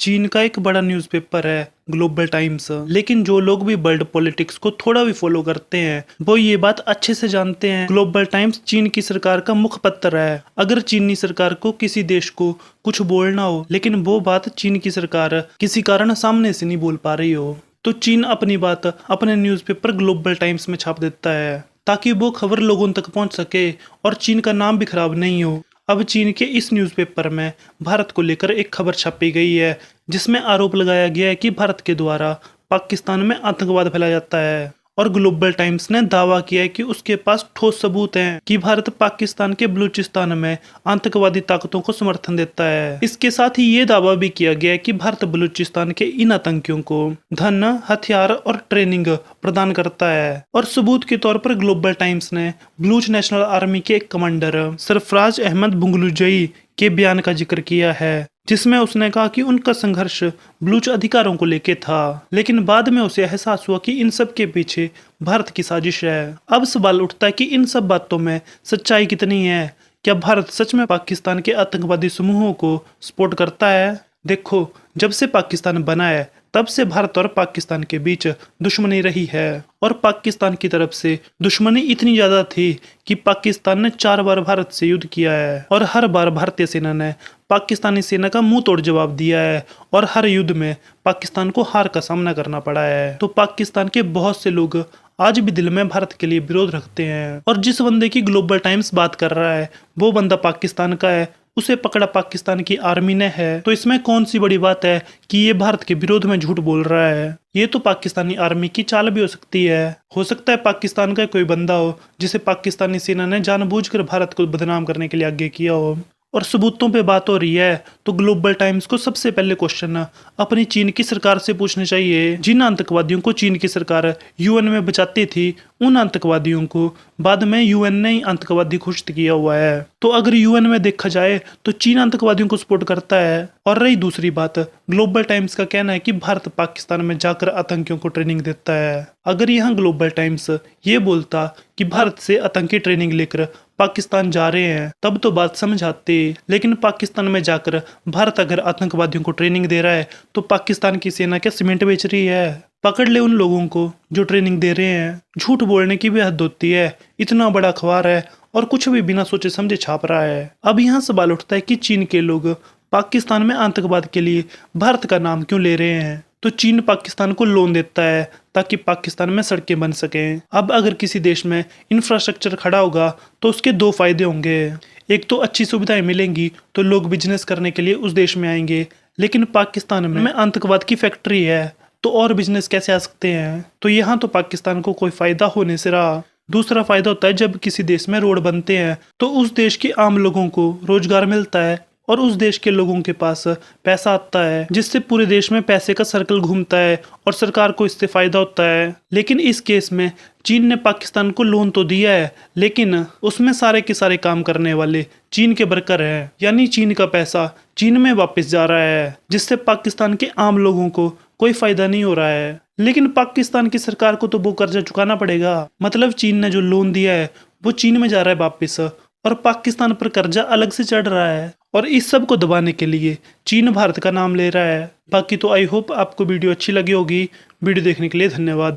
चीन का एक बड़ा न्यूज़पेपर है ग्लोबल टाइम्स। लेकिन जो लोग भी वर्ल्ड पॉलिटिक्स को थोड़ा भी फॉलो करते हैं वो ये बात अच्छे से जानते हैं, ग्लोबल टाइम्स चीन की सरकार का मुखपत्र है। अगर चीनी सरकार को किसी देश को कुछ बोलना हो लेकिन वो बात चीन की सरकार किसी कारण सामने से नहीं बोल पा रही हो तो चीन अपनी बात अपने न्यूज़पेपर ग्लोबल टाइम्स में छाप देता है ताकि वो खबर लोगों तक पहुंच सके और चीन का नाम भी खराब नहीं हो। अब चीन के इस न्यूज़पेपर में भारत को लेकर एक खबर छपी गई है जिसमें आरोप लगाया गया है कि भारत के द्वारा पाकिस्तान में आतंकवाद फैलाया जाता है। और ग्लोबल टाइम्स ने दावा किया है कि उसके पास ठोस सबूत हैं कि भारत पाकिस्तान के बलूचिस्तान में आतंकवादी ताकतों को समर्थन देता है। इसके साथ ही ये दावा भी किया गया है कि भारत बलूचिस्तान के इन आतंकियों को धन, हथियार और ट्रेनिंग प्रदान करता है। और सबूत के तौर पर ग्लोबल टाइम्स ने बलूच नेशनल आर्मी के एक कमांडर सरफराज अहमद बुंगलुजई के बयान का जिक्र किया है जिसमें उसने कहा कि उनका संघर्ष बलूच अधिकारों को लेकर था, लेकिन बाद में उसे एहसास हुआ कि इन सब के पीछे भारत की साजिश है। अब सवाल उठता है कि इन सब बातों में सच्चाई कितनी है। क्या भारत सच में पाकिस्तान के आतंकवादी समूहों को सपोर्ट करता है? देखो, जब से पाकिस्तान बना है तब से भारत और पाकिस्तान के बीच दुश्मनी रही है और पाकिस्तान की तरफ से दुश्मनी इतनी ज्यादा थी कि पाकिस्तान ने 4 बार भारत से युद्ध किया है और हर बार भारतीय सेना ने पाकिस्तानी सेना का मुंह तोड़ जवाब दिया है और हर युद्ध में पाकिस्तान को हार का सामना करना पड़ा है। तो पाकिस्तान के बहुत से लोग आज भी दिल में भारत के लिए विरोध रखते हैं और जिस बंदे की ग्लोबल टाइम्स बात कर रहा है वो बंदा पाकिस्तान का है, उसे पकड़ा पाकिस्तान की आर्मी ने है। तो इसमें कौन सी बड़ी बात है कि ये भारत के विरोध में झूठ बोल रहा है? ये तो पाकिस्तानी आर्मी की चाल भी हो सकती है। हो सकता है पाकिस्तान का कोई बंदा हो जिसे पाकिस्तानी सेना ने जानबूझकर भारत को बदनाम करने के लिए आगे किया हो। और सबूतों पे बात हो रही है तो ग्लोबल टाइम्स को सबसे पहले क्वेश्चन अपनी चीन की सरकार से पूछने चाहिए। जिन आतंकवादियों को चीन की सरकार यूएन में बचाती थी उन आतंकवादियों को बाद में यूएन ने ही आतंकवादी घोषित किया हुआ है। तो अगर यूएन में देखा जाए तो चीन आतंकवादियों को सपोर्ट करता है। और रही दूसरी बात, ग्लोबल टाइम्स का कहना है कि भारत पाकिस्तान में जाकर आतंकियों को ट्रेनिंग देता है। अगर यहाँ ग्लोबल टाइम्स ये बोलता कि भारत से आतंकी ट्रेनिंग लेकर पाकिस्तान जा रहे हैं तब तो बात समझ आती, लेकिन पाकिस्तान में जाकर भारत अगर आतंकवादियों को ट्रेनिंग दे रहा है तो पाकिस्तान की सेना क्या सीमेंट बेच रही है? पकड़ ले उन लोगों को जो ट्रेनिंग दे रहे हैं। झूठ बोलने की भी हद होती है, इतना बड़ा अखबार है और कुछ भी बिना सोचे समझे छाप रहा है। अब यहाँ सवाल उठता है कि चीन के लोग पाकिस्तान में आतंकवाद के लिए भारत का नाम क्यों ले रहे हैं? तो चीन पाकिस्तान को लोन देता है ताकि पाकिस्तान में सड़कें बन सकें। अब अगर किसी देश में इंफ्रास्ट्रक्चर खड़ा होगा तो उसके 2 फायदे होंगे। एक तो अच्छी सुविधाएं मिलेंगी तो लोग बिजनेस करने के लिए उस देश में आएंगे, लेकिन पाकिस्तान में आतंकवाद की फैक्ट्री है तो और बिजनेस कैसे आ सकते हैं? तो यहाँ तो पाकिस्तान को कोई फायदा होने से रहा। दूसरा फायदा होता है जब किसी देश में रोड बनते हैं तो उस देश के आम लोगों को रोजगार मिलता है और उस देश के लोगों के पास पैसा आता है जिससे पूरे देश में पैसे का सर्कल घूमता है और सरकार को इससे फायदा होता है। लेकिन इस केस में चीन ने पाकिस्तान को लोन तो दिया है लेकिन उसमें सारे के सारे काम करने वाले चीन के वर्कर हैं, यानी चीन का पैसा चीन में वापस जा रहा है जिससे पाकिस्तान के आम लोगों को कोई फायदा नहीं हो रहा है। लेकिन पाकिस्तान की सरकार को तो वो कर्जा चुकाना पड़ेगा, मतलब चीन ने जो लोन दिया है वो चीन में जा रहा है वापिस और पाकिस्तान पर कर्जा अलग से चढ़ रहा है। और इस सब को दबाने के लिए चीन भारत का नाम ले रहा है। बाकी तो आई होप आपको वीडियो अच्छी लगी होगी। वीडियो देखने के लिए धन्यवाद।